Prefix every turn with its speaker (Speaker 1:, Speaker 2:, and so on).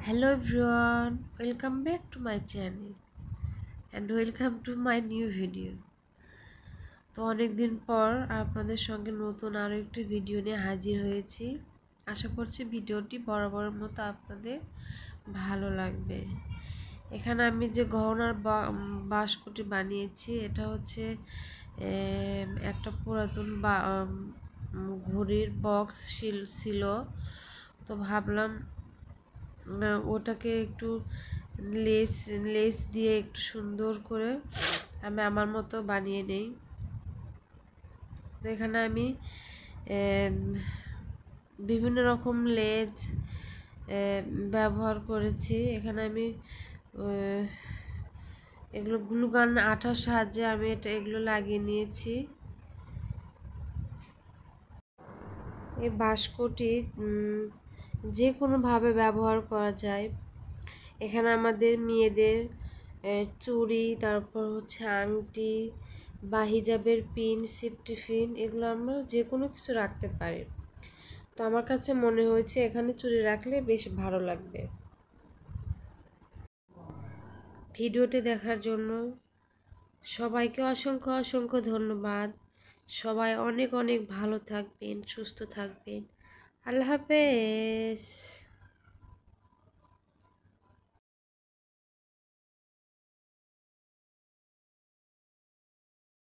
Speaker 1: Hello everyone, welcome back to my channel and welcome to my new video. তো অনেক দিন পর আপনাদের সঙ্গে নতুন আরও একটি ভিডিও নিয়ে হাজির হয়েছি। আশা করছি ভিডিওটি বরাবরের মতো আপনাদের ভালো লাগবে। এখানে আমি যে গহনার বাস্কটি বানিয়েছি এটা হচ্ছে একটা পুরাতন ঘড়ির বক্স ছিল। তো ভাবলাম ওটাকে একটু লেস লেস দিয়ে একটু সুন্দর করে আমি আমার মতো বানিয়ে নেই। তো এখানে আমি বিভিন্ন রকম লেস ব্যবহার করেছি। এখানে আমি এগুলো গ্লুগান আঠার সাহায্যে আমি এগুলো লাগিয়ে নিয়েছি। এই বাস্কটি যে কোনোভাবে ব্যবহার করা যায়। এখানে আমাদের মেয়েদের চুড়ি, তারপর হচ্ছে আংটি বা হিজাবের পিন, সেফটি পিন, এগুলো আমরা যে কোনো কিছু রাখতে পারি। তো আমার কাছে মনে হয়েছে এখানে চুড়ি রাখলে বেশ ভালো লাগবে। ভিডিওটি দেখার জন্য সবাইকে অসংখ্য অসংখ্য ধন্যবাদ। সবাই অনেক অনেক ভালো থাকবেন, সুস্থ থাকবেন। আল্লাহ হাফেজ।